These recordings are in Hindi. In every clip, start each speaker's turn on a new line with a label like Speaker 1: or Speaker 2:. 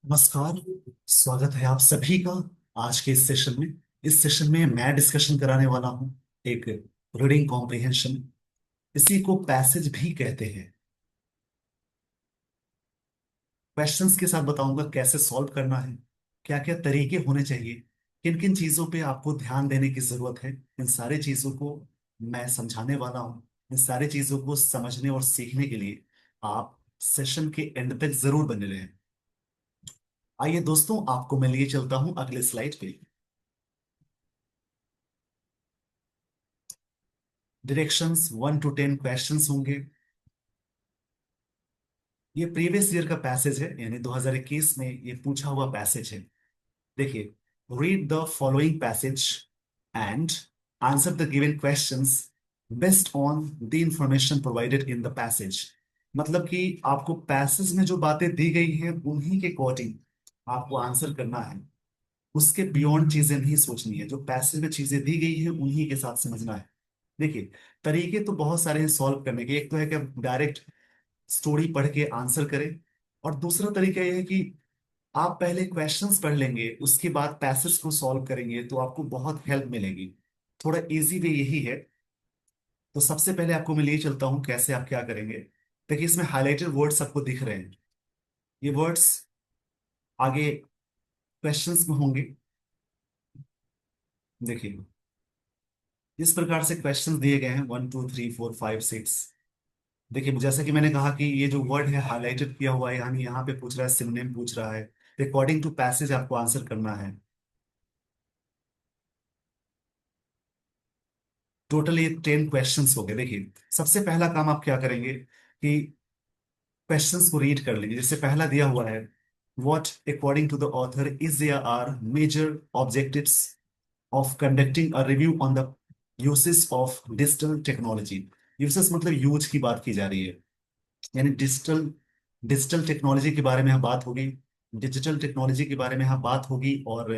Speaker 1: नमस्कार। स्वागत है आप सभी का आज के इस सेशन में मैं डिस्कशन कराने वाला हूं एक रीडिंग कॉम्प्रिहेंशन। इसी को पैसेज भी कहते हैं। क्वेश्चंस के साथ बताऊंगा कैसे सॉल्व करना है, क्या क्या तरीके होने चाहिए, किन किन चीजों पे आपको ध्यान देने की जरूरत है। इन सारी चीजों को मैं समझाने वाला हूं। इन सारी चीजों को समझने और सीखने के लिए आप सेशन के एंड तक जरूर बने रहें। आइए दोस्तों, आपको मैं लिए चलता हूं अगले स्लाइड पे। डायरेक्शंस 1 to 10 क्वेश्चंस होंगे। ये प्रीवियस ईयर का पैसेज है, यानी 2021 में ये पूछा हुआ पैसेज है। देखिए, read the following passage and answer the given questions based on the information provided in the passage. मतलब कि आपको पैसेज में जो बातें दी गई हैं उन्हीं के अकॉर्डिंग आपको आंसर करना है। उसके बियॉन्ड चीजें नहीं सोचनी है। जो पैसेज में चीजें दी गई हैं उन्हीं के साथ समझना है। देखिए, तरीके तो बहुत सारे हैं सॉल्व करने के। एक तो है कि आप डायरेक्ट स्टोरी पढ़ के आंसर करें, और दूसरा तरीका यह है कि आप पहले क्वेश्चंस पढ़ लेंगे, उसके बाद पैसेज को सॉल्व करेंगे, तो आपको बहुत हेल्प मिलेगी। थोड़ा इजी वे यही है। तो सबसे पहले आपको मैं लिए चलता हूं कैसे आप क्या करेंगे। देखिए, इसमें हाईलाइटेड वर्ड्स आपको दिख रहे हैं। ये वर्ड्स आगे क्वेश्चंस में होंगे। देखिए, इस प्रकार से क्वेश्चंस दिए गए हैं 1 2 3 4 5 6। देखिए, जैसा कि मैंने कहा कि ये जो वर्ड है हाईलाइटेड किया हुआ है, यानी यहाँ पे पूछ रहा है, सिनोनिम पूछ रहा है। अकॉर्डिंग टू पैसेज आपको आंसर करना है। टोटल ये 10 क्वेश्चंस हो गए। देखिए, सबसे पहला काम आप क्या करेंगे कि क्वेश्चंस को रीड कर लीजिए। जैसे पहला दिया हुआ है, what according to the author is there are major objectives of conducting a review on the uses of digital technology. Uses मतलब यूज की बात की जा रही है, यानी डिजिटल डिजिटल टेक्नोलॉजी के बारे में यहाँ बात होगी। डिजिटल टेक्नोलॉजी के बारे में यहाँ बात होगी। और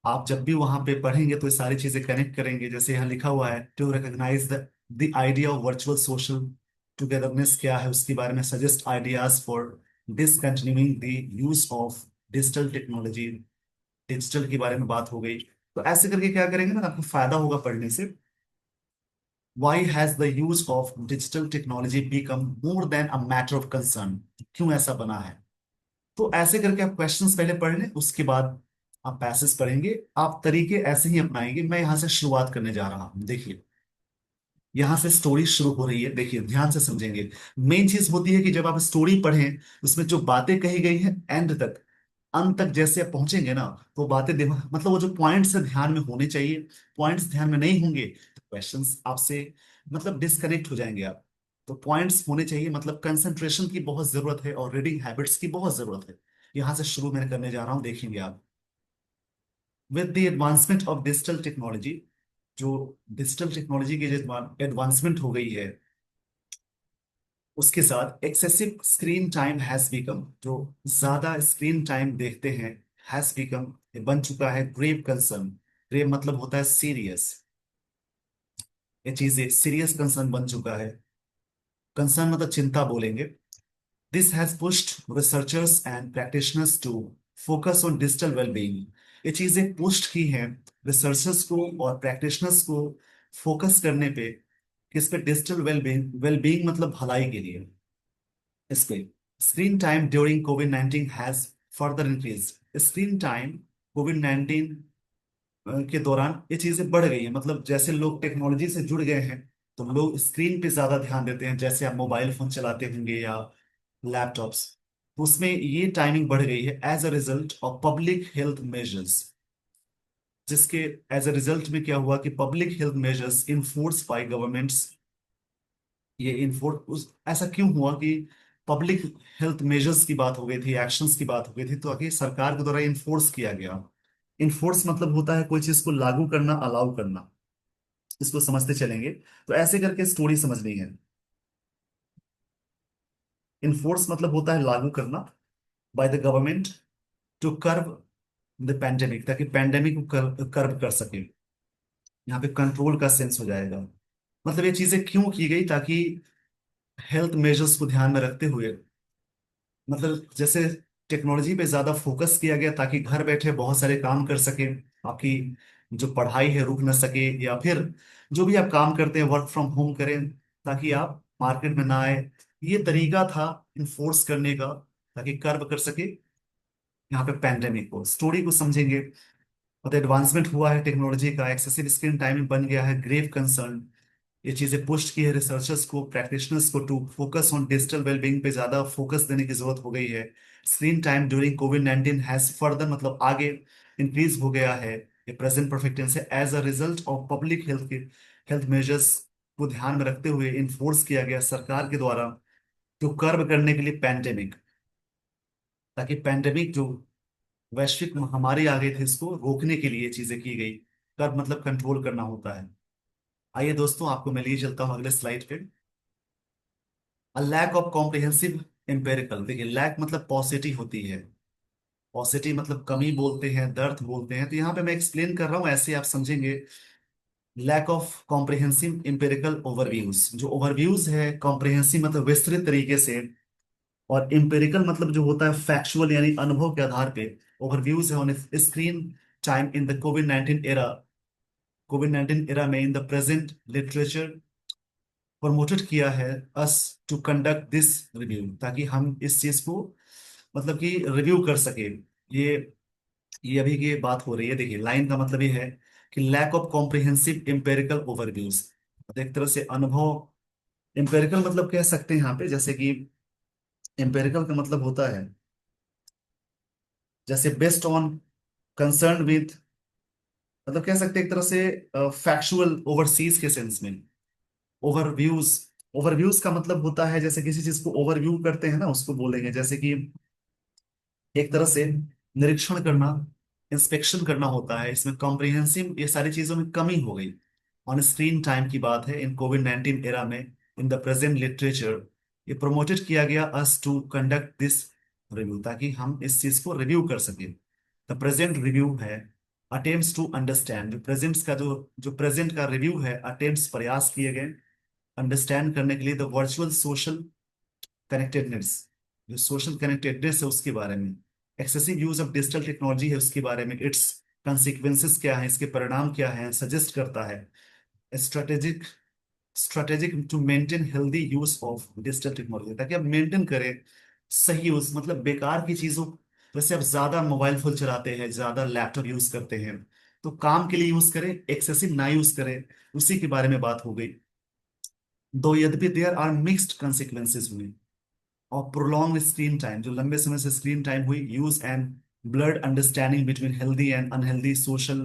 Speaker 1: आप जब भी वहां पे पढ़ेंगे तो ये सारी चीजें कनेक्ट करेंगे। जैसे यहाँ लिखा हुआ है, to recognise the idea of virtual social togetherness क्या है उसके बारे में, suggest ideas for discontinuing the use of digital technology. Digital के बारे में बात हो गई। तो ऐसे करके क्या करेंगे ना, आपको फायदा होगा पढ़ने से। Why has the use of digital technology become more than a matter of concern? क्यों ऐसा बना है? तो ऐसे करके आप क्वेश्चंस पहले पढ़ लें, उसके बाद आप पैसेज पढ़ेंगे। आप तरीके ऐसे ही अपनाएंगे। मैं यहां से शुरुआत करने जा रहा हूं। देखिए, यहां से स्टोरी शुरू हो रही है। देखिए, ध्यान से समझेंगे। मेन चीज होती है कि जब आप स्टोरी पढ़ें, उसमें जो बातें कही गई हैं एंड तक, अंत तक जैसे आप पहुंचेंगे ना, तो बातें दिमाग मतलब वो जो पॉइंट्स ध्यान में होने चाहिए। पॉइंट्स ध्यान में नहीं होंगे तो क्वेश्चंस आपसे मतलब डिस्कनेक्ट हो जाएंगे आप। तो पॉइंट्स होने चाहिए, मतलब कंसंट्रेशन की बहुत जरूरत है और रीडिंग हैबिट्स की बहुत जरूरत है। यहां से शुरू मैं करने जा रहा हूं, देखेंगे आप। With the advancement of digital technology, जो डिजिटल टेक्नोलॉजी की जो एडवांसमेंट हो गई है, उसके साथ excessive screen time has become, जो ज्यादा स्क्रीन टाइम देखते हैं, हैज बिकम बन चुका है ग्रेव कंसर्न। ग्रेव मतलब होता है सीरियस। ये चीज एक सीरियस कंसर्न बन चुका है। कंसर्न मतलब चिंता बोलेंगे। This has pushed researchers and practitioners to focus on digital wellbeing. ये चीजें पुस्ट की हैं रिसर्चर्स को और प्रैक्टिशनर्स को फोकस करने पे। किस पे? Digital wellbeing. वेलबींग मतलब भलाई के लिए। इस पे screen time during COVID 19 has further increase. Screen time COVID 19 के दौरान ये चीजें बढ़ गई है। मतलब जैसे लोग टेक्नोलॉजी से जुड़ गए हैं, तो लोग स्क्रीन पे ज्यादा ध्यान देते हैं। जैसे आप मोबाइल फोन चलाते होंगे या लैपटॉप्स, तो उसमें ये टाइमिंग बढ़ गई है as a result of public health measures. जिसके एज अ रिजल्ट में क्या हुआ कि public health measures enforce by governments. ये इन्फोर्स ऐसा क्यों हुआ कि पब्लिक हेल्थ मेजर्स की बात हो गई थी, एक्शंस की बात हो गई थी, तो आगे सरकार के द्वारा इन्फोर्स किया गया। इन्फोर्स मतलब होता है कोई चीज को लागू करना, अलाउ करना। इसको समझते चलेंगे। तो ऐसे करके स्टोरी समझनी है। इन्फोर्स मतलब होता है लागू करना, by the government to curve the pandemic, ताकि पैंडेमिक को कर्व कर सके। यहाँ पे कंट्रोल का सेंस हो जाएगा। मतलब ये चीजें क्यों की गई? ताकि हेल्थ मेजर्स को ध्यान में रखते हुए, मतलब जैसे टेक्नोलॉजी पे ज्यादा फोकस किया गया ताकि घर बैठे बहुत सारे काम कर सके। आपकी जो पढ़ाई है रुक ना सके, या फिर जो भी आप काम करते हैं वर्क फ्रॉम होम करें, ताकि आप मार्केट में ना आए। ये तरीका था इन्फोर्स करने का, ताकि कर्व कर सके यहाँ पे पैंडेमिक को। स्टोरी को समझेंगे। मतलब एडवांसमेंट हुआ है टेक्नोलॉजी का, एक्सेसिव स्क्रीन टाइम बन गया है ग्रेव कंसर्न। ये चीजें पुश की है रिसर्चर्स को, प्रैक्टिशनर्स को, to focus on digital wellbeing पे ज्यादा फोकस देने की जरूरत हो गई है। Screen time during COVID 19 has further, मतलब आगे इंक्रीज हो गया है। ये प्रेजेंट परफेक्ट टेंस है। As a result of public health के हेल्थ मेजर्स को ध्यान में रखते हुए इन्फोर्स किया गया सरकार के द्वारा, जो कर्व करने के लिए पैंडेमिक, ताकि पैंडेमिक जो वैश्विक महामारी आ गई थी इसको रोकने के लिए चीजें की गई। कर्व मतलब कंट्रोल करना होता है। आइए दोस्तों, आपको मैं लिए चलता हूँ अगले स्लाइड पे। A lack of comprehensive empirical. देखिए, लैक मतलब पॉसिटी होती है। पॉसिटी मतलब कमी बोलते हैं, दर्द बोलते हैं। तो यहाँ पे मैं एक्सप्लेन कर रहा हूँ, ऐसे आप समझेंगे। Lack of comprehensive empirical overviews. जो ओवरव्यूज है, कॉम्प्रिहेंसिव मतलब विस्तृत तरीके से, और एम्पेरिकल मतलब जो होता है फैक्चुअल यानी अनुभव के आधार पे। ओवरव्यूज है on screen time in the COVID 19 era. COVID 19 era में in the present literature promoted किया है us to conduct this review, ताकि हम इस चीज को मतलब कि रिव्यू कर सके। ये ये अभी की बात हो रही है। देखिए, लाइन का मतलब ये है कि lack of comprehensive empirical overviews, एक तरह से अनुभव। एम्पेरिकल मतलब कह सकते हैं यहाँ पे, जैसे कि एम्पेरिकल का मतलब होता है जैसे बेस्ड ऑन कंसर्न विद, मतलब कह सकते हैं एक तरह से फैक्चुअल ओवरसीज के सेंस में। ओवरव्यूज, ओवरव्यूज का मतलब होता है जैसे किसी चीज को ओवरव्यू करते हैं ना, उसको बोलेंगे जैसे कि एक तरह से निरीक्षण करना, इंस्पेक्शन करना होता है। इसमें कॉम्प्रिहेंसिव ये सारी चीजों में कमी हो गई। ऑन स्क्रीन टाइम की बात है इन कोविड 19 एरा में। इन द प्रेजेंट लिटरेचर ये प्रोमोटेड किया गया us to conduct this review, ताकि हम इस चीज को रिव्यू कर सकें। द प्रेजेंट रिव्यू है अटेम्प्ट्स टू अंडरस्टैंड। जो प्रेजेंट्स का जो प्रेजेंट का रिव्यू है, अटेम्प्ट्स प्रयास किए गए अंडरस्टैंड करने के लिए द वर्चुअल सोशल कनेक्टेडनेस। जो सोशल कनेक्टेडनेस है उसके बारे में, excessive use of digital technology है उसके बारे में, इट्स कंसिक्वेंसेस क्या है, इसके परिणाम क्या है, सजेस्ट करता है। Strategic strategic to maintain healthy use of digital technology, ताकि आप मेंटेन करें सही यूज, मतलब बेकार की चीजों। वैसे आप ज्यादा मोबाइल फोन चलाते हैं, ज्यादा लैपटॉप यूज करते हैं, तो काम के लिए यूज करें, एक्सेसिव ना यूज करें। उसी के बारे में बात हो गई। दो यद्यपि देयर आर मिक्स्ड कंसिक्वेंसेज हुई और प्रोलॉन्ग स्क्रीन टाइम, जो लंबे समय से स्क्रीन टाइम हुई, use and blurred understanding between healthy and unhealthy social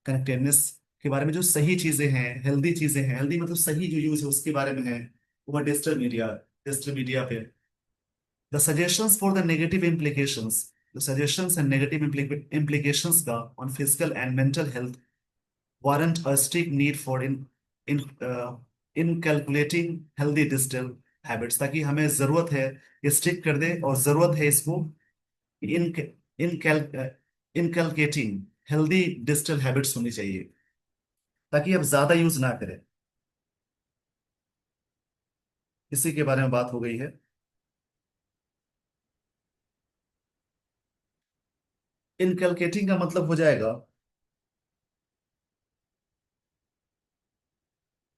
Speaker 1: connectedness के बारे में। जो सही चीजें हैं, हेल्दी चीजें हैं, हेल्दी मतलब सही जो यूज है उसके बारे में है, वो डिजिटल मीडिया पे। The suggestions for the negative implications, the suggestions and negative implications का on physical and mental health warrant a strict need for in calculating healthy digital habits, ताकि हमें जरूरत है ये स्ट्रिक्ट कर दे, और जरूरत है इसको इन इन इनकलकेटिंग हेल्दी डिजिटल हैबिट्स होनी चाहिए, ताकि आप ज्यादा यूज ना करें। इसी के बारे में बात हो गई है। इनकलकेटिंग का मतलब हो जाएगा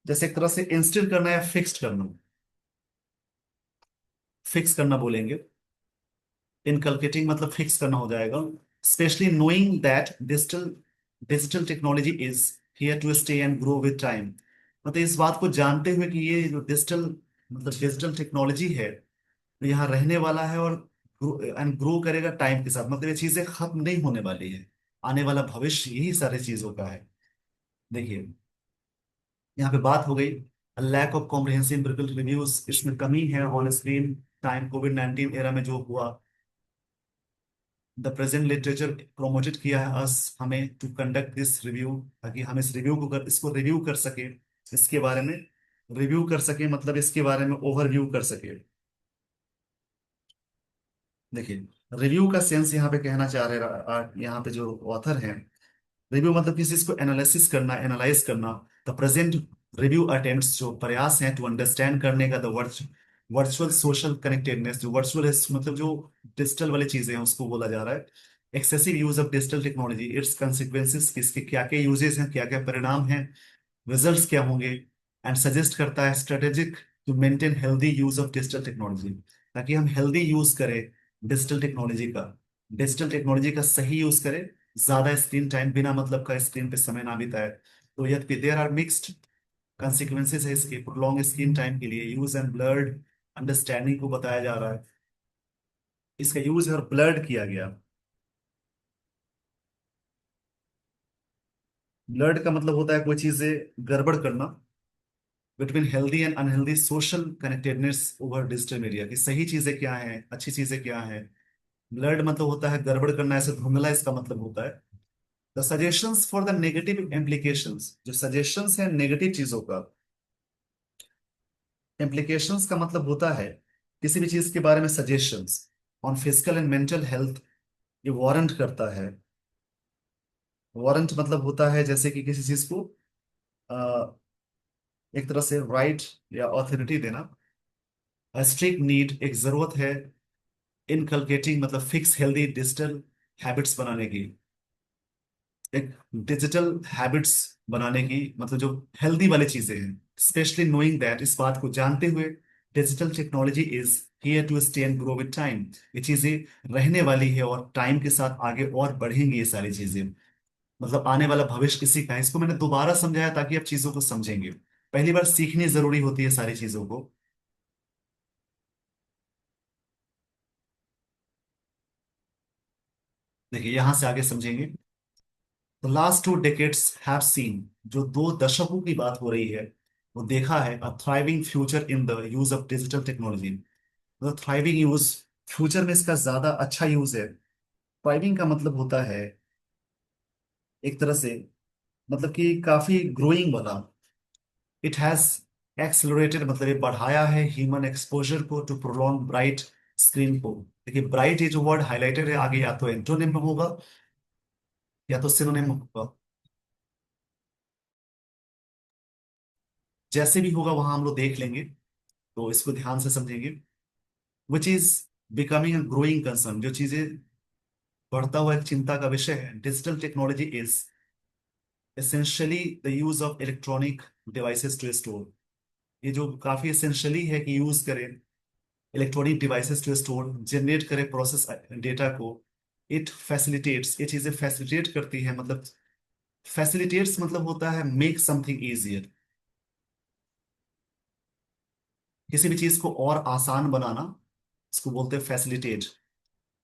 Speaker 1: जैसे एक तरह से इंस्टिल करना या फिक्स्ड करना। फिक्स करना बोलेंगे। इनकलकेटिंग मतलब फिक्स करना हो जाएगा। Specially knowing that digital digital technology is here to stay and grow with time. मतलब इस बात को जानते हुए कि ये जो डिजिटल टेक्नोलॉजी है, तो यहाँ रहने वाला है, और एंड ग्रो करेगा टाइम के साथ। मतलब ये चीजें खत्म नहीं होने वाली है। आने वाला भविष्य यही सारी चीजों का है। देखिए, यहाँ पे बात हो गई lack of comprehensive empirical reviews, इसमें कमी है on screen time COVID 19 era में जो हुआ। द प्रेजेंट लिटरेचर प्रोमोटेड किया है अस हमें टू कंडक्ट दिस रिव्यू, ताकि हम इसको रिव्यू कर सके, इसके बारे में रिव्यू कर सके, मतलब इसके बारे में ओवरव्यू कर सके। देखिए, रिव्यू का सेंस यहाँ पे कहना चाह रहे यहाँ पे जो ऑथर हैं, रिव्यू मतलब किसी चीज को एनालिसिस करना, एनालाइज करना। द प्रेजेंट रिव्यू अटेम्प्ट्स जो प्रयास हैं टू अंडरस्टैंड करने का, द वर्चुअल सोशल कनेक्टेडनेस, जो वर्चुअल है मतलब जो डिजिटल वाली चीजें हैं उसको बोला जा रहा है। Excessive use of digital technology, it's consequences, इसके क्या क्या यूजेस हैं, क्या क्या परिणाम हैं, रिजल्ट्स क्या होंगे। एंड सजेस्ट करता है strategic to maintain healthy use of digital technology, ताकि हम हेल्दी यूज करें डिजिटल टेक्नोलॉजी का, डिजिटल टेक्नोलॉजी का सही यूज करें, ज्यादा स्क्रीन टाइम बिना मतलब का स्क्रीन पे समय ना बिताए। तो यद्यपि देयर आर मिक्स्ड कंसिक्वेंसेस है इसके, प्रोलॉन्ग स्क्रीन टाइम के लिए यूज एंड ब्लर्ड अंडरस्टैंडिंग को बताया जा रहा है। इसका यूज है और ब्लर्ड किया गया। ब्लर्ड का मतलब होता है कोई चीजें गड़बड़ करना, between healthy and unhealthy social connectedness over digital media, की सही चीजें क्या हैं, अच्छी चीजें क्या हैं। ब्लर्ड मतलब होता है गड़बड़ करना, ऐसे धुंधला इसका मतलब होता है। The suggestions for the negative implications, जो सजेशंस है नेगेटिव चीजों का, इम्प्लीकेशंस का मतलब होता है किसी भी चीज के बारे में suggestions on physical and mental health, ये वारंट करता है। वारंट मतलब होता है जैसे कि किसी चीज को एक तरह से राइट या ऑथोरिटी देना। स्ट्रिक्ट नीड, एक जरूरत है। इनकलकेटिंग मतलब फिक्स हेल्दी डिजिटल हैबिट्स बनाने की, एक डिजिटल हैबिट्स बनाने की मतलब जो हेल्दी वाली चीजें हैं। स्पेशली नोइंग दैट, इस बात को जानते हुए, digital technology is here to stay and grow with time, ये चीजें रहने वाली है और टाइम के साथ आगे और बढ़ेंगी ये सारी चीजें। मतलब आने वाला भविष्य किसी का है। इसको मैंने दोबारा समझाया ताकि आप चीजों को समझेंगे। पहली बार सीखनी जरूरी होती है सारी चीजों को। देखिए यहां से आगे समझेंगे। The last 2 decades have seen, जो 2 दशकों की बात हो रही है, वो देखा है a thriving future in the use of digital technology. मतलब थ्राइविंग यूज, फ्यूचर में इसका ज्यादा अच्छा यूज है। थ्राइविंग का मतलब होता है एक तरह से मतलब कि काफी ग्रोइंग वाला। इट हैज एक्सेलरेटेड मतलब ये बढ़ाया है ह्यूमन एक्सपोजर को टू प्रोलॉन्ग ब्राइट स्क्रीन को। देखिए ब्राइट ये जो वर्ड हाईलाइटेड है आगे या तो एंटोनिम में होगा या तो सिनोनिम होगा, जैसे भी होगा वहां हम लोग देख लेंगे। तो इसको ध्यान से समझेंगे। Which is becoming a growing concern, जो चीजें बढ़ता हुआ एक चिंता का विषय है। Digital technology is essentially the use of electronic devices to store, ये जो काफी एसेंशियली है कि यूज करें electronic devices to store, generate करें प्रोसेस डेटा को। इट फैसिलिटेट्स, ये चीजें फैसिलिटेट करती है मतलब, फैसिलिटेट्स मतलब होता है मेक समथिंग इजियर, किसी भी चीज को और आसान बनाना, इसको बोलते हैं facilitate.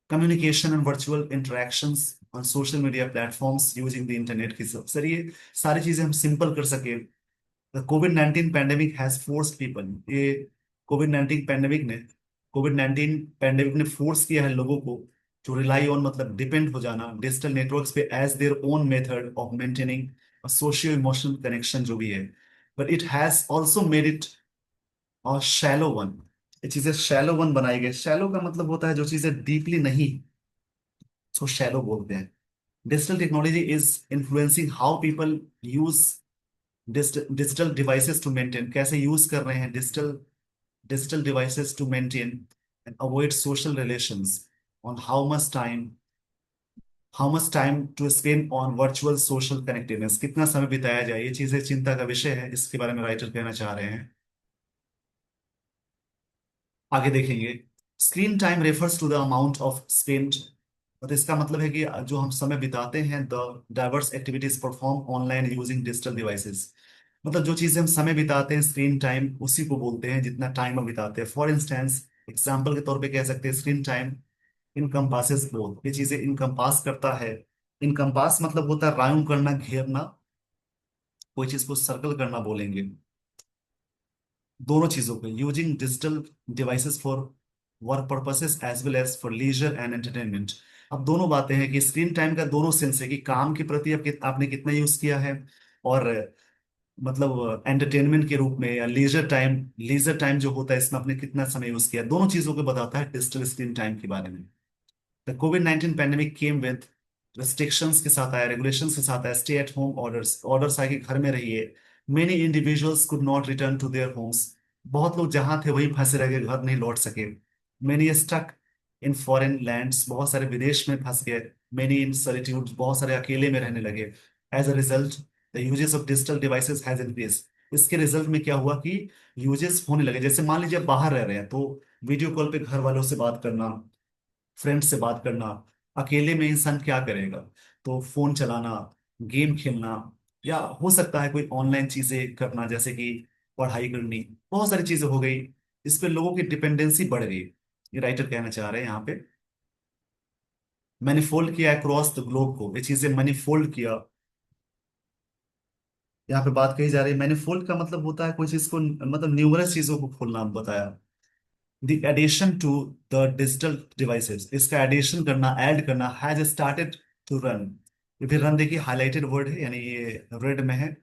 Speaker 1: Communication and virtual interactions on social media platforms using the internet की सर ये सारी चीजें हम सिंपल कर सके। COVID 19 pandemic has force people, ये कोविड 19 पैंडेमिक ने कोविड 19 पैंडेमिक ने फोर्स किया है लोगों को टू रिलाई ऑन मतलब डिपेंड हो जाना डिजिटल नेटवर्क्स पे as their own method of maintaining socio emotional connection जो भी है। But it has also made it और शैलो वन, ये चीजें शैलो वन बनाई गई। शैलो का मतलब होता है जो चीजें डीपली नहीं, उसको शैलो बोलते हैं। Digital technology is influencing how people use digital devices to maintain, कैसे यूज कर रहे हैं digital digital devices to maintain and avoid social relations, on how much time to spend on virtual social connectedness, कितना समय बिताया जाए, ये चीजें चिंता का विषय है। इसके बारे में राइटर कहना चाह रहे हैं। आगे देखेंगे। Screen time refers to the amount of spent, तो इसका मतलब है कि जो हम समय बिताते हैं, the diverse activities perform online using digital devices, मतलब जो चीजें हम समय बिताते हैं स्क्रीन टाइम उसी को बोलते हैं जितना टाइम हम बिताते हैं। फॉर इंस्टेंस, एग्जाम्पल के तौर पे कह सकते हैं स्क्रीन टाइम इनकम्पासेस बोथ, ये चीजें इनकम्पास करता है। इनकम्पास मतलब होता है राउंड करना, घेरना, कोई चीज को सर्कल करना बोलेंगे। दोनों चीजों को using digital devices for work purposes as well as for leisure and entertainment. अब दोनों बातें हैं कि स्क्रीन टाइम का दोनों सेंस है कि काम के प्रति आपने कितना यूज किया है, और मतलब एंटरटेनमेंट के रूप में या लीजर टाइम जो होता है इसमें आपने कितना समय यूज किया, दोनों चीजों को बताता है डिजिटल स्क्रीन टाइम के बारे में। The COVID 19 pandemic came with restrictions के साथ आया, रेगुलेशंस के साथ आया, stay at home orders, orders आए कि घर में रहिए। Many individuals could not return to their homes, बहुत लोग जहां थे वहीं फंसे रह गए, घर नहीं लौट सके। Many stuck in foreign lands, बहुत सारे विदेश में फंस गए। मेनी इन सॉलिट्यूड, बहुत सारे अकेले में रहने लगे। As a result the usages of digital devices has increase. इसके रिजल्ट में क्या हुआ कि यूजेस होने लगे। जैसे मान लीजिए आप बाहर रह रहे हैं तो वीडियो कॉल पे घर वालों से बात करना, फ्रेंड से बात करना। अकेले में इंसान क्या करेगा? तो फोन चलाना, गेम खेलना, या हो सकता है कोई ऑनलाइन चीजें करना, जैसे कि पढ़ाई करनी। बहुत सारी चीजें हो गई। इस पे लोगों की डिपेंडेंसी बढ़ गई, ये राइटर कहना चाह रहे हैं यहाँ पे। मैनिफोल्ड किया अक्रॉस द ग्लोब को, ये चीजें मैनिफोल्ड किया। यहाँ पे बात कही जा रही है, मैनिफोल्ड का मतलब होता है कोई चीज को, मतलब न्यूमरस चीजों को खोलना बताया। The addition to the digital devices, इसका एडिशन करना, ऐड करना, हैज स्टार्टेड टू रन। ये फिर रन देखिए हाईलाइटेड वर्ड है, यानी ये रेड में है।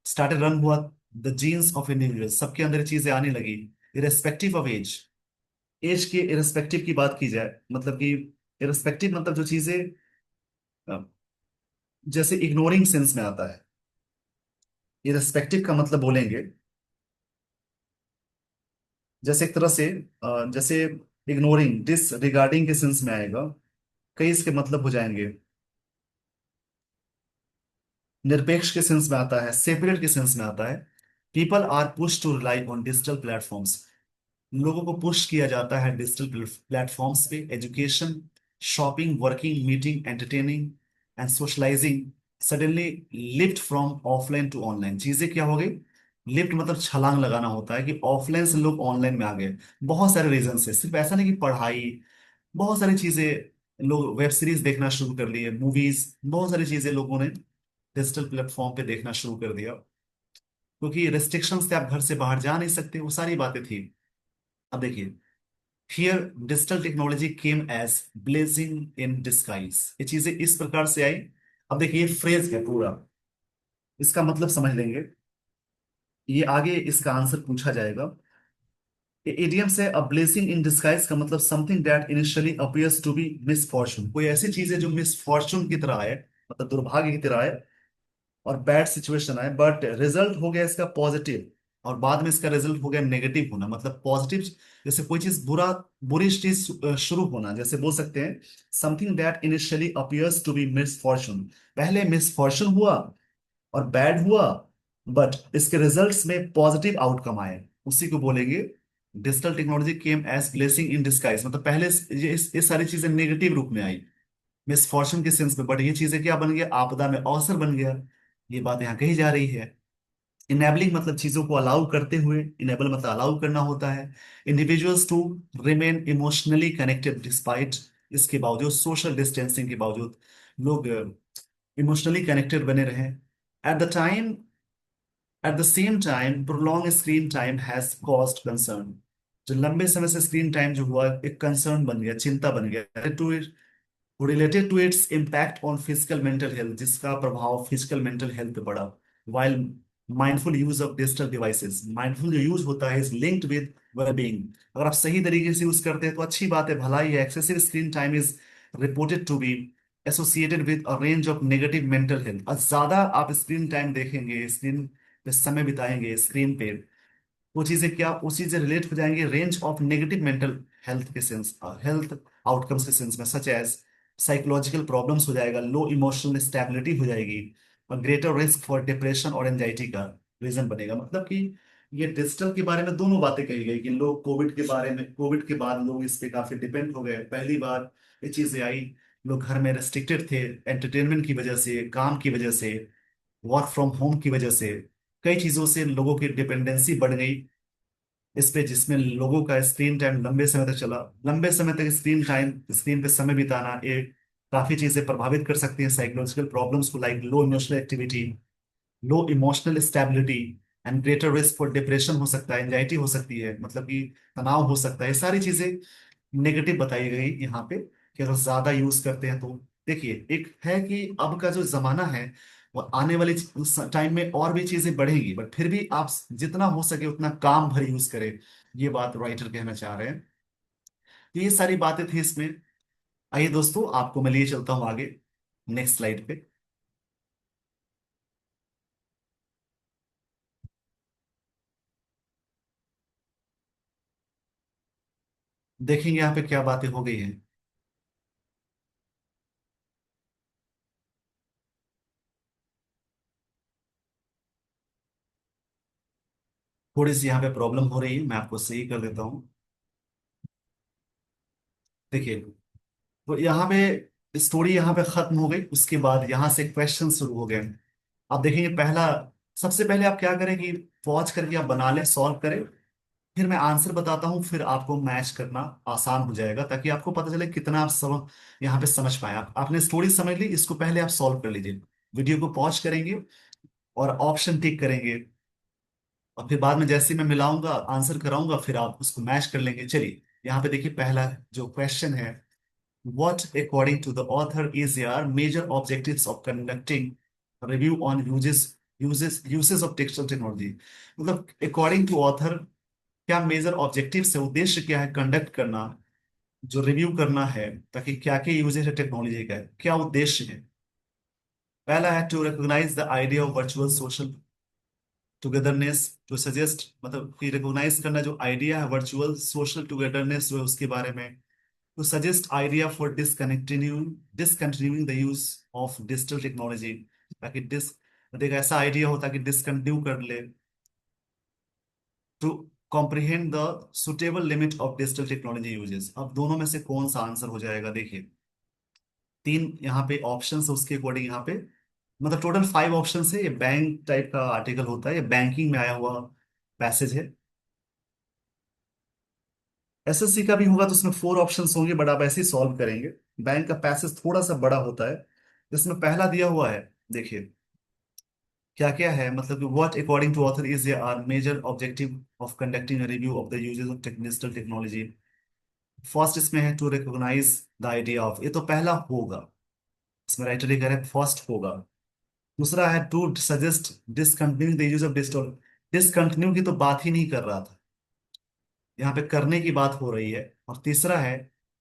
Speaker 1: स्टार्टेड रन हुआ द जीन्स ऑफ इंडिविजुअल, सबके अंदर ये चीजें आने लगी। इरेस्पेक्टिव ऑफ एज, एज के इरेस्पेक्टिव की बात की जाए, मतलब कि इरेस्पेक्टिव मतलब जो चीजें अ, जैसे इग्नोरिंग सेंस में आता है। इरेस्पेक्टिव का मतलब बोलेंगे जैसे एक तरह से जैसे इग्नोरिंग, डिस रिगार्डिंग के सेंस में आएगा। कई इसके मतलब हो जाएंगे। निरपेक्ष के सेंस में आता है, सेपरेट के सेंस में आता है। People are push to rely on digital platforms, लोगों को पुश किया जाता है डिजिटल प्लेटफॉर्म्स पे। Education, shopping, working, meeting, entertaining and socialising suddenly lift from offline to online. चीजें क्या हो गई? लिफ्ट मतलब छलांग लगाना होता है, कि ऑफलाइन से लोग ऑनलाइन में आ गए। बहुत सारे रीजन से, सिर्फ ऐसा नहीं कि पढ़ाई, बहुत सारी चीजें। लोग वेब सीरीज देखना शुरू कर लिए, मूवीज, बहुत सारी चीजें लोगों ने डिजिटल प्लेटफॉर्म पे देखना शुरू कर दिया। क्योंकि रेस्ट्रिक्शंस थे, आप घर से बाहर जा नहीं सकते, वो सारी बातें थी। अब देखिए, here digital technology came as blessing in disguise, ये चीजें इस प्रकार से आई। अब देखिए ये फ्रेज है पूरा, इसका मतलब समझ लेंगे। ये आगे इसका आंसर पूछा जाएगा। इडियम से अ ब्लेसिंग इन डिस्गाइज का मतलब something that initially appears to be misfortune, कोई ऐसी चीज है जो मिसफॉर्चून की तरह है, मतलब दुर्भाग्य की तरह है, और बैड सिचुएशन आए, बट रिजल्ट हो गया इसका पॉजिटिव, और बाद में इसका रिजल्ट हो गया नेगेटिव होना। मतलब पॉजिटिव, जैसे कोई चीज बुरा, बुरी चीज शुरू होना, जैसे बोल सकते हैं something that initially appears to be misfortune. पहले मिसफॉर्चून हुआ और बैड हुआ, बट इसके रिजल्ट्स में पॉजिटिव आउटकम आए, उसी को बोलेंगे digital technology came as blessing in disguise. मतलब पहले ये सारी चीजें नेगेटिव रूप में आई, मिसफॉर्चून के सेंस में, बट ये चीजें क्या बन गया? आपदा में अवसर बन गया। ये बात यहाँ कही जा रही है। इनेबलिंग मतलब चीजों को अलाउ करते हुए, इनेबल मतलब अलाउ करना होता है। Individuals to remain emotionally connected despite, इसके बावजूद, सोशल डिस्टेंसिंग के बावजूद लोग इमोशनली कनेक्टेड बने रहे। At the time, at the same time prolong screen time has caused concern, जो लंबे समय से स्क्रीन टाइम जो हुआ एक कंसर्न बन गया, चिंता बन गया। To related to its impact on physical mental health, जिसका प्रभाव फिजिकल मेंटल हेल्थ पे पड़ा। While mindful use of digital devices, mindful जो यूज होता है इज लिंक्ड विद वेलबींग। अगर आप सही तरीके से यूज करते हैं तो अच्छी बात है, भलाई है। Excessive screen time is reported to be associated with a range of negative mental health. और ज्यादा आप स्क्रीन टाइम देखेंगे, स्क्रीन पे समय बिताएंगे, स्क्रीन पे, वो चीजें क्या, वो चीजें रिलेट हो जाएंगे range of negative mental health के सेंस, हेल्थ आउटकम्स के सेंस में, सच एज साइकोलॉजिकल प्रॉब्लम्स हो जाएगा, लो इमोशनल स्टेबिलिटी हो जाएगी, और ग्रेटर रिस्क फॉर डिप्रेशन और एंजाइटी का रीजन बनेगा। मतलब कि ये डिजिटल के बारे में दोनों बातें कही गई, कि लोग कोविड के बारे में, कोविड के बाद लोग इस पे काफी डिपेंड हो गए। पहली बार ये चीजें आई, लोग घर में रेस्ट्रिक्टेड थे, एंटरटेनमेंट की वजह से, काम की वजह से, वर्क फ्रॉम होम की वजह से, कई चीजों से लोगों की डिपेंडेंसी बढ़ गई इस पे, जिसमें लोगों का स्क्रीन टाइम लंबे समय तक चला। लंबे समय तक स्क्रीन टाइम, स्क्रीन पे समय बिताना, ये काफी चीजें प्रभावित कर सकती हैं साइकोलॉजिकल प्रॉब्लम्स को, like low emotional activity, low emotional stability and greater risk for depression हो सकता है, एंजाइटी हो सकती है, मतलब कि तनाव हो सकता है। ये सारी चीजें नेगेटिव बताई गई यहाँ पे, कि अगर ज्यादा यूज करते हैं तो। देखिए, एक है कि अब का जो जमाना है, वो आने वाले टाइम में और भी चीजें बढ़ेंगी, बट फिर भी आप जितना हो सके उतना काम भर यूज करें, ये बात राइटर कहना चाह रहे हैं। तो ये सारी बातें थी इसमें। आइए दोस्तों, आपको मैं लिए चलता हूँ आगे, नेक्स्ट स्लाइड पे। देखेंगे यहाँ पे क्या बातें हो गई हैं। थोड़ी सी यहाँ पे प्रॉब्लम हो रही है, मैं आपको सही कर देता हूँ। देखिए, तो यहाँ पे स्टोरी यहाँ पे खत्म हो गई, उसके बाद यहाँ से क्वेश्चन शुरू हो गए। आप देखेंगे पहला, सबसे पहले आप क्या करें कि पॉज करके आप बना लें, सॉल्व करें, फिर मैं आंसर बताता हूँ, फिर आपको मैच करना आसान हो जाएगा, ताकि आपको पता चले कितना आप सब यहाँ पे समझ पाए। आपने स्टोरी समझ ली, इसको पहले आप सॉल्व कर लीजिए। वीडियो को पॉज करेंगे और ऑप्शन टिक करेंगे, और फिर बाद में जैसे ही मैं मिलाऊंगा, आंसर कराऊंगा, फिर आप उसको मैच कर लेंगे। चलिए, यहाँ पे देखिए पहला जो क्वेश्चन है, what according to the author is your major objectives of conducting review on uses of textual technology। मतलब according to author क्या मेजर ऑब्जेक्टिव्स है, उद्देश्य क्या है कंडक्ट करना, जो रिव्यू करना है, ताकि क्या क्या यूजेस है टेक्नोलॉजी का, क्या उद्देश्य है। पहला है to recognise the idea of virtual social togetherness, to suggest, मतलब कि रिकॉग्नाइज करना जो आइडिया है वर्चुअल सोशल टुगेदरनेस जो है उसके बारे में। to suggest idea for discontinuing the use of digital technology, ताकि डिस एक ऐसा आइडिया हो ताकि डिसकंटिन्यू कर ले। To comprehend the suitable limit of digital technology uses। अब दोनों में से कौन सा आंसर हो जाएगा, देखिए तीन यहाँ पे ऑप्शंस है, उसके अकॉर्डिंग यहाँ पे मतलब टोटल 5 ऑप्शन है। ये बैंक टाइप का आर्टिकल होता है, ये बैंकिंग में आया हुआ पैसेज है। एसएससी का भी होगा तो उसमें 4 ऑप्शंस होंगे, बट आप ऐसे ही सॉल्व करेंगे। बैंक का पैसेज थोड़ा सा बड़ा होता है, जिसमें पहला दिया हुआ है, देखिए क्या क्या है, मतलब कि what according to author is are major objective of conducting a review of the usages of digital technology. First इसमें है to recognise the idea of, ये तो पहला होगा, इसमें राइटर करेक्ट फर्स्ट होगा। दूसरा है to suggest discontinue the use of digital, discontinue की तो बात ही नहीं कर रहा था, यहाँ पे करने की बात हो रही है। और तीसरा है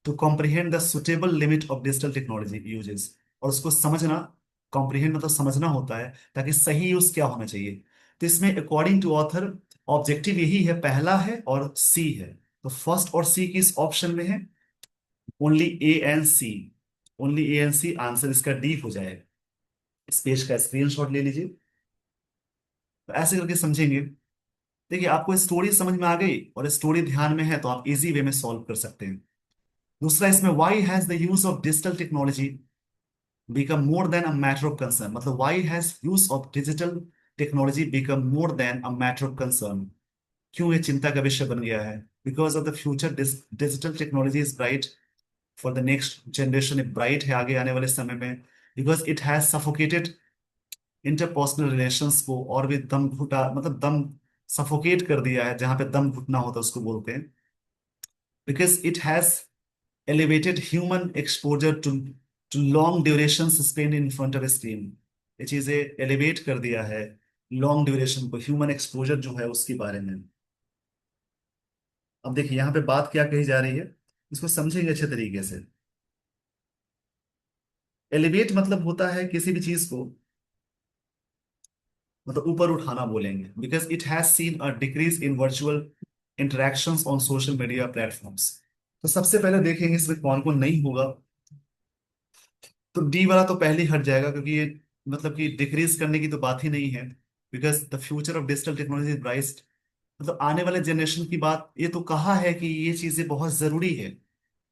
Speaker 1: to comprehend the suitable limit of digital technology usages, और उसको समझना, कॉम्प्रिहेंड मतलब समझना होता है, ताकि सही यूज क्या होना चाहिए। तो इसमें अकॉर्डिंग टू ऑथर ऑब्जेक्टिव यही है, पहला है और सी है। तो फर्स्ट और सी किस ऑप्शन में है, only A and C, only A and C, answer इसका डी हो जाएगा। इस पेज का स्क्रीनशॉट ले लीजिए। तो ऐसे करके समझेंगे। देखिए, आपको स्टोरी समझ में आ गई और स्टोरी ध्यान में है तो आप इजी वे में सॉल्व कर सकते हैं। दूसरा इसमें why has the use of digital technology become more than a matter of concern, मतलब why has use of digital technology become more than a matter of concern, क्यों ये चिंता का विषय बन गया है। Because of the future digital technology is bright for the next generation, bright है आगे आने वाले समय में। Because it has suffocated interpersonal relations को, और भी दम घुटा, मतलब दम सफोकेट कर दिया है, जहां पे दम घुटना होता है उसको बोलते हैं। Because it has elevated human exposure to long durations spent in front of a screen। ये चीजें एलिवेट कर दिया है लॉन्ग ड्यूरेशन को, ह्यूमन एक्सपोजर जो है उसके बारे में। अब देखिए यहाँ पे बात क्या कही जा रही है, इसको समझेंगे अच्छे तरीके से। एलिवेट मतलब होता है किसी भी चीज को, मतलब ऊपर उठाना बोलेंगे। Because it has seen a decrease in virtual interactions on social media platforms. तो सबसे पहले देखेंगे इसमें कौन कौन नहीं होगा। तो डी वाला तो पहले ही हट जाएगा, क्योंकि ये मतलब कि डिक्रीज करने की तो बात ही नहीं है। Because the future of digital technology is bright, मतलब आने वाले जनरेशन की बात, ये तो कहा है कि ये चीजें बहुत जरूरी है,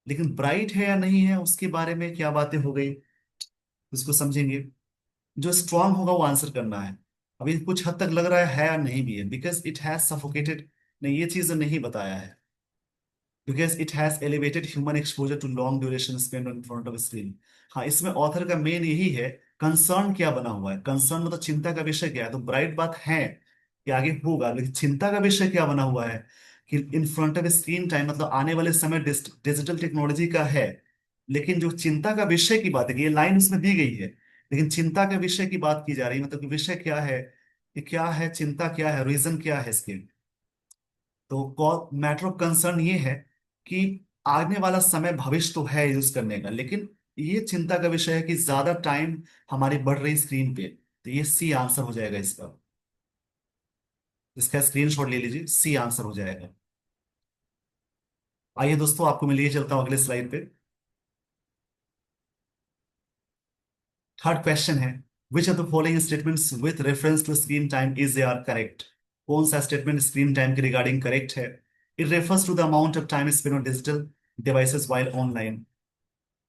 Speaker 1: लेकिन ब्राइट है या नहीं है उसके बारे में क्या बातें हो गई, उसको समझेंगे। जो स्ट्रांग होगा वो आंसर करना है। अभी कुछ हद तक लग रहा है या नहीं भी है, बिकॉज इट हैज सफोकेटेड, नहीं ये चीज नहीं बताया है। Because it has elevated human exposure to long duration spend on front of screen. हाँ, इसमें ऑथर का मेन यही है, कंसर्न क्या बना हुआ है, कंसर्न मतलब चिंता का विषय क्या है। तो ब्राइट बात है कि आगे होगा, लेकिन चिंता का विषय क्या बना हुआ है कि in front of screen time, मतलब आने वाले समय डिजिटल टेक्नोलॉजी का है। लेकिन जो चिंता का विषय की बात है, कि ये लाइन उसमें दी गई है, लेकिन चिंता के विषय की बात की जा रही है, मतलब कि विषय क्या है, कि क्या है चिंता, क्या है रीजन, क्या है इसके। तो मैटर ऑफ कंसर्न ये है कि आने वाला समय भविष्य तो है यूज करने का, लेकिन ये चिंता का विषय है कि ज्यादा टाइम हमारी बढ़ रही स्क्रीन पे। तो ये सी आंसर हो जाएगा इसका, इसका स्क्रीनशॉट ले लीजिए, सी आंसर हो जाएगा। आइए दोस्तों, आपको मैं लिए चलता हूँ अगले स्लाइड पे। थर्ड क्वेश्चन है, which of the following statements with reference to screen time is they are correct. कौन सा स्टेटमेंट स्क्रीन टाइम के रिगार्डिंग करेक्ट है? It refers to the amount of time spend on digital devices while online.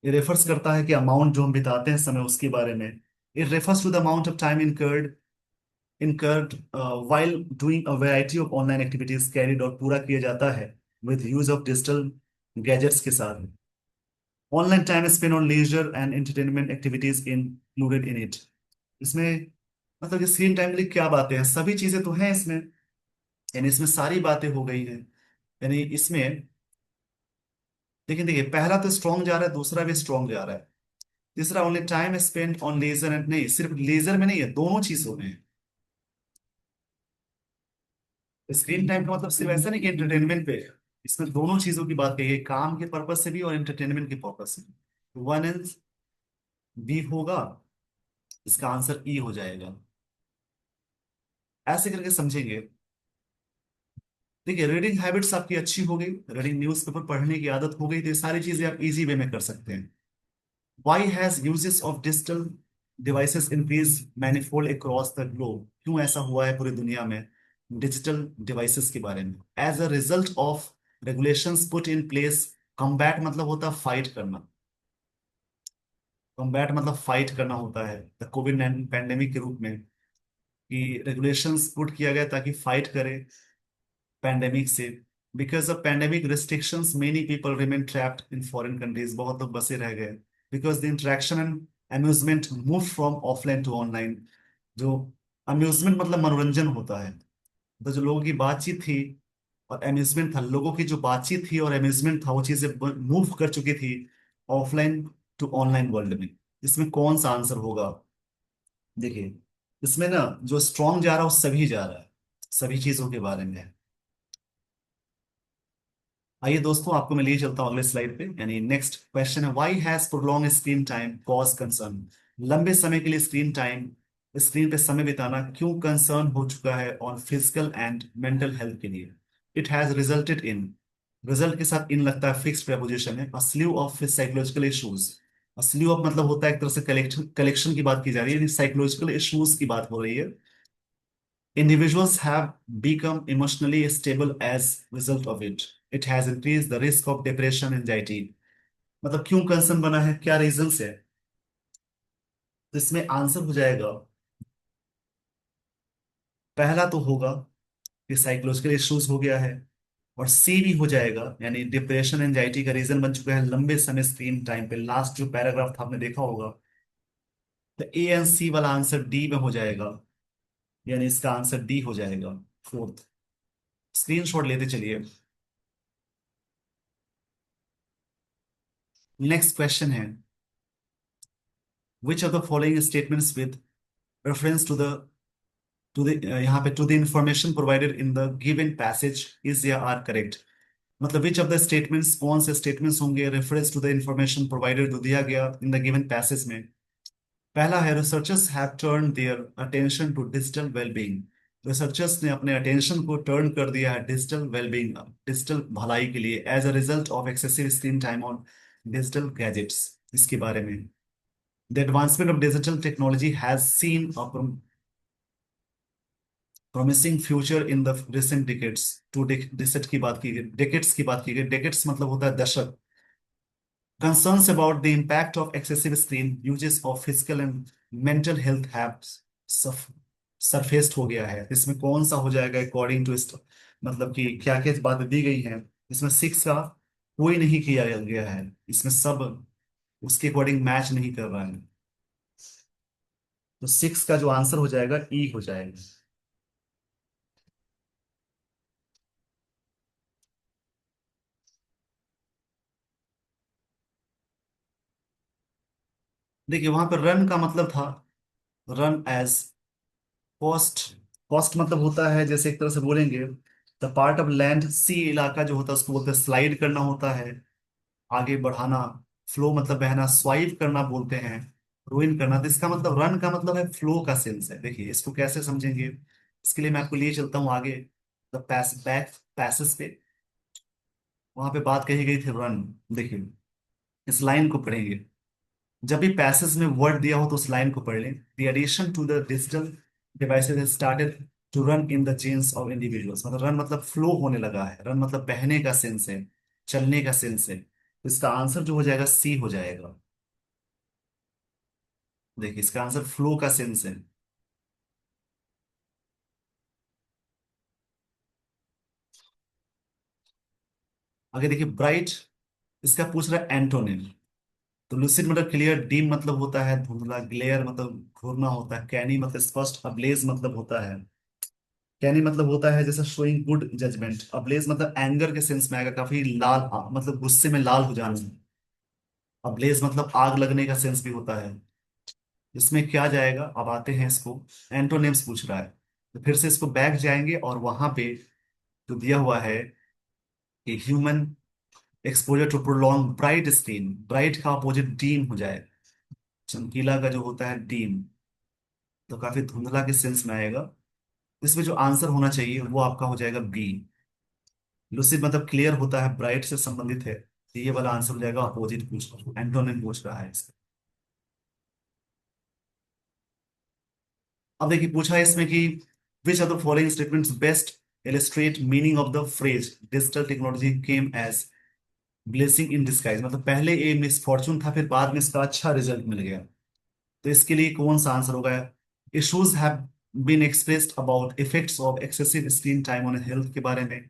Speaker 1: ये रेफर्स करता है कि अमाउंट जो हम बिताते हैं समय, उसके बारे में। It refers to the amount of time incurred while doing a variety of online activities carried out, पूरा किया जाता है with use of digital gadgets के साथ। Online time spend on leisure and entertainment activities included in it. इसमें मतलब कि स्क्रीन टाइम के लिए क्या बातें हैं, सभी चीजें तो हैं इसमें। यानी इसमें सारी बातें हो गई हैं। यानी इसमें देखिए देखिए, पहला तो स्ट्रॉन्ग जा रहा है, दूसरा भी स्ट्रॉन्ग जा रहा है। तीसरा only time spend on leisure and, नहीं सिर्फ लेजर में नहीं है, दोनों चीजों में। स्क्रीन टाइम का मतलब सिर्फ ऐसा नहीं कि एंटरटेनमेंट पे है। इसमें दोनों चीजों की बात कही है, काम के पर्पज से भी और एंटरटेनमेंट के पर्पज से भी। वन एंड बी होगा, इसका आंसर ई हो जाएगा। ऐसे करके समझेंगे। देखिए, रीडिंग हैबिट्स आपकी अच्छी हो गई, रीडिंग न्यूज़पेपर पढ़ने की आदत हो गई, तो ये सारी चीजें आप इजी वे में कर सकते हैं। Why has uses of digital devices increased manifold across the globe? क्यों ऐसा हुआ है पूरी दुनिया में डिजिटल डिवाइसेस के बारे में? As a result of regulations put in place. Combat मतलब होता है फाइट करना। कम्बैट मतलब फाइट करना होता है द कोविड 19 पैंडेमिक के रूप में, कि रेगुलेशंस पुट किया गया ताकि फाइट करे पैंडेमिक से। Because of pandemic restrictions many people remain trapped in foreign countries, बहुत लोग बसे रह गए। Because the interaction and amusement move from offline to online. जो अम्यूजमेंट मतलब मनोरंजन होता है, तो जो लोगों की बातचीत थी और अम्यूजमेंट था, लोगों की जो बातचीत थी और अम्यूजमेंट था, वो चीजें मूव कर चुकी थी ऑफलाइन टू ऑनलाइन वर्ल्ड में। इसमें कौन सा आंसर होगा? देखिए, इसमें ना जो स्ट्रॉन्ग जा रहा है वो सभी जा रहा है, सभी चीजों के बारे में है। आइए दोस्तों, आपको मैं लिए चलता हूँ अगले स्लाइड पे। यानी नेक्स्ट क्वेश्चन है, why has prolong screen time cause concern. लंबे समय के लिए स्क्रीन टाइम, स्क्रीन पे समय बिताना क्यों कंसर्न हो चुका है on physical and mental health के लिए? It has resulted in, result के साथ इन लगता है फिक्स्ड प्रेपोजिशन है, अ sleeve of psychological issues. Sleeve of मतलब होता है एक तरह से कलेक्शन, कलेक्शन की बात की जा रही है, साइकोलॉजिकल इश्यूज की बात हो रही है। Individuals have become emotionally stable as result of it. It has increased the risk of depression, anxiety. मतलब क्यों कंसर्न बना है, क्या रीजंस है? तो इसमें आंसर हो जाएगा, पहला तो होगा कि साइकोलॉजिकल इश्यूज हो गया है, और सी भी हो जाएगा, यानी डिप्रेशन एंजाइटी का रीजन बन चुका है लंबे समय स्क्रीन टाइम पे। लास्ट जो पैराग्राफ था आपने देखा होगा, तो ए एंड सी वाला आंसर डी में हो जाएगा। यानी इसका आंसर डी हो जाएगा फोर्थ। स्क्रीनशॉट लेते चलिए। नेक्स्ट क्वेश्चन है, which of the following statements with reference to the यहाँ पे to the information provided in the given passage is या आर करेक्ट। मतलब विच ऑफ द स्टेटमेंट्स, कौन से स्टेटमेंट्स होंगे reference to the information provided जो दिया गया इन द गिवन पैसेज में? पहला है, researchers have turn their attention to digital wellbeing. Researchers ने अपने अटेंशन को टर्न कर दिया है डिजिटल वेलबींग, डिजिटल भलाई के लिए, as a result of excessive screen time on digital gadgets. इसके बारे में, the advancement of digital technology has seen promising future in the recent decades. Two decade की बात की गई, डिकेट्स की बात की गई, डिकेट्स मतलब होता है दशक। Concerns about the impact of excessive screen uses of physical and mental health have surfaced हो गया है। इसमें कौन सा हो जाएगा अकॉर्डिंग टू, मतलब कि क्या क्या बातें दी गई हैं? इसमें सिक्स का कोई नहीं किया गया है, इसमें सब उसके अकॉर्डिंग मैच नहीं कर रहा है। तो सिक्स का जो आंसर हो जाएगा ई हो जाएगा। देखिए, वहां पर रन का मतलब था रन एज कॉस्ट। कॉस्ट मतलब होता है, जैसे एक तरह से बोलेंगे, द पार्ट ऑफ लैंड, सी इलाका जो होता है उसको बोलते हैं स्लाइड करना होता है, आगे बढ़ाना। फ्लो मतलब बहना, स्वाइप करना बोलते हैं, रूइन करना। तो इसका मतलब रन का मतलब है फ्लो का सेंस है। देखिए इसको कैसे समझेंगे, इसके लिए मैं आपको लिए चलता हूँ आगे द पैस बैक पैसेस पे। वहां पे बात कही गई थी रन। देखिए, इस लाइन को पढ़ेंगे। जब भी पैसेज में वर्ड दिया हो तो उस लाइन को पढ़ लें। The addition to the digital devices has started to run in the chains of individuals. मतलब रन मतलब फ्लो होने लगा है, रन मतलब बहने का सेंस है, चलने का सेंस है। तो इसका आंसर जो हो जाएगा सी हो जाएगा। देखिए, इसका आंसर फ्लो का सेंस है। आगे देखिए, ब्राइट, इसका पूछ रहा है एंटोनिम। तो लूसिड मतलब क्लियर, डीम मतलब होता है धुंधला, ग्लेयर मतलब घूरना होता है, कैनी मतलब स्पष्ट, अब्लेज मतलब होता है, कैनी मतलब होता है जैसे शोइंग गुड जजमेंट, अब्लेज मतलब एंगर के सेंस में आएगा, काफी लाल, मतलब गुस्से में लाल हो जाना। अब्लेज मतलब आग लगने का सेंस भी होता है। इसमें क्या जाएगा, अब आते हैं इसको। एंटोनिम्स पूछ रहा है, तो फिर से इसको बैक जाएंगे और वहां पे जो दिया हुआ है कि human exposure to prolong bright screen, bright का अपोजिट डीम हो जाए, चमकीला का जो होता है डीम, तो काफी धुंधला के सेंस में आएगा। इसमें जो आंसर होना चाहिए वो आपका हो जाएगा बी। लुसिड मतलब क्लियर होता है, ब्राइट से संबंधित है, तो ये वाला आंसर हो जाएगा अपोजिट, पूछ एंटोनिम पूछ रहा है इसका। अब देखिए, पूछा है इसमें कि which of the following statements best illustrate meaning of the phrase digital technology came as blessing in disguise. मतलब पहले ये मिसफॉर्चून था, फिर बाद में इसका अच्छा रिजल्ट मिल गया। तो इसके लिए कौन सा आंसर होगा। Issues have been expressed about effects of excessive screen time on health के बारे में।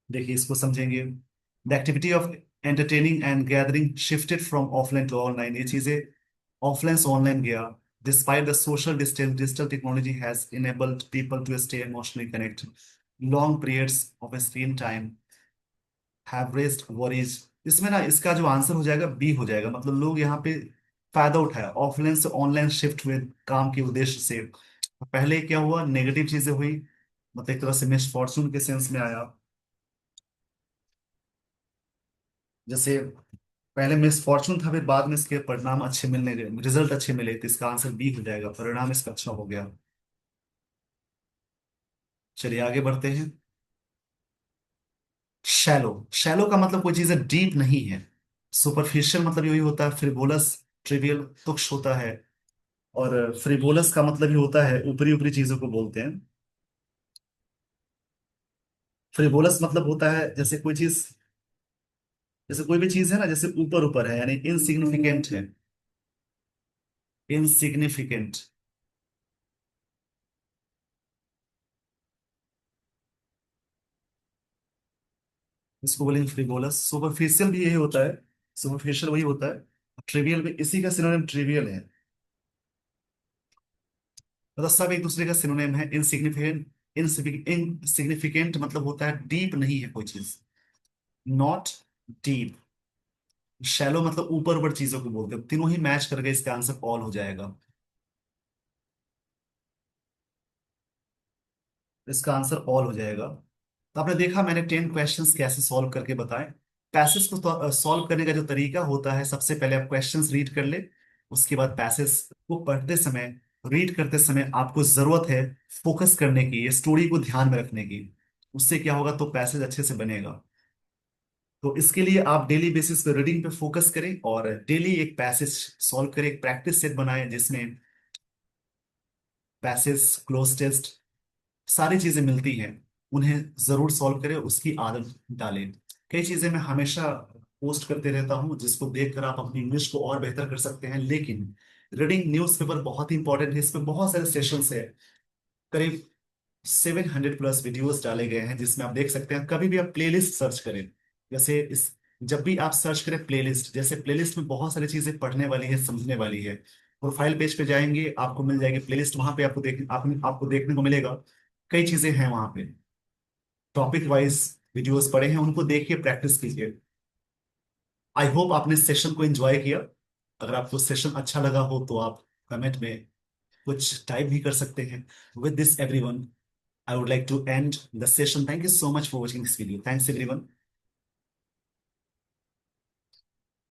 Speaker 1: देखिए, इसको समझेंगे। The activity of entertaining and gathering shifted from offline to online, ये चीजें ऑफलाइन से ऑनलाइन गया। Despite the social distance, digital technology has enabled people to stay emotionally connect. Long periods of screen time have raised worries. इसमें ना इसका जो आंसर हो जाएगा बी हो जाएगा। मतलब लोग यहाँ पे फायदा उठाया, ऑफलाइन से ऑनलाइन शिफ्ट हुए काम के उद्देश्य से। पहले क्या हुआ, नेगेटिव चीजें हुई, मतलब एक तरह से मिसफॉर्चून के सेंस में आया। जैसे पहले मिसफॉर्चून था, फिर बाद में इसके परिणाम अच्छे मिलने, रिजल्ट अच्छे मिले, तो इसका आंसर बी हो जाएगा, परिणाम इसका अच्छा हो गया। चलिए आगे बढ़ते हैं। शैलो, शैलो का मतलब कोई चीज डीप नहीं है। सुपरफिशियल मतलब यही होता है, फ्रिवोलस, ट्रिवियल, तुच्छ होता है। और फ्रिवोलस का मतलब ही होता है ऊपरी ऊपरी चीजों को बोलते हैं। फ्रिवोलस मतलब होता है जैसे कोई चीज, जैसे कोई भी चीज है ना, जैसे ऊपर ऊपर है, यानी इनसिग्निफिकेंट है, इनसिग्निफिकेंट। इसको बोलेंगे फ्रिवोलस। सुपरफिशियल भी यही होता है, सुपरफिशियल वही होता है। ट्रिवियल भी इसी का सिनोनिम ट्रिवियल है। मतलब सब एक दूसरे का सिनोनिम है। इनसिग्निफिकेंट, इनसिग्निफिकेंट मतलब होता है डीप नहीं है कोई चीज, नॉट डीप। शैलो मतलब ऊपर ऊपर चीजों को बोलते हैं। तीनों ही मैच करके इसका आंसर ऑल हो जाएगा। इसका आंसर ऑल हो जाएगा। तो आपने देखा मैंने 10 क्वेश्चंस कैसे सॉल्व करके बताए। पैसेज को सॉल्व करने का जो तरीका होता है, सबसे पहले आप क्वेश्चंस रीड कर ले। उसके बाद पैसेज को पढ़ते समय, रीड करते समय आपको जरूरत है फोकस करने की, ये स्टोरी को ध्यान में रखने की। उससे क्या होगा, तो पैसेज अच्छे से बनेगा। तो इसके लिए आप डेली बेसिस पे रीडिंग पे फोकस करें और डेली एक पैसेज सॉल्व करें, एक प्रैक्टिस सेट बनाएं जिसमें पैसेज, क्लोज टेस्ट, सारी चीजें मिलती हैं। उन्हें जरूर सॉल्व करें, उसकी आदत डालें। कई चीजें मैं हमेशा पोस्ट करते रहता हूं जिसको देखकर आप अपनी इंग्लिश को और बेहतर कर सकते हैं। लेकिन रीडिंग न्यूज़पेपर बहुत ही इंपॉर्टेंट है, इसमें बहुत सारे सेशंस है। करीब 700+ वीडियोस डाले गए हैं जिसमें आप देख सकते हैं। कभी भी आप प्लेलिस्ट सर्च करें, जैसे इस, जब भी आप सर्च करें प्लेलिस्ट, जैसे प्लेलिस्ट में बहुत सारी चीजें पढ़ने वाली है, समझने वाली है। प्रोफाइल पेज पे जाएंगे, आपको मिल जाएगी प्लेलिस्ट, वहां पे आपको देखने को मिलेगा। कई चीजें हैं वहां पे, टॉपिक वाइज वीडियोस पड़े हैं, उनको देखिए, प्रैक्टिस कीजिए। आई होप आपने सेशन को एंजॉय किया। अगर आपको सेशन अच्छा लगा हो तो आप कमेंट में कुछ टाइप भी कर सकते हैं। With this everyone, I would like to end the session. Thank you so much for watching this video. Thanks everyone.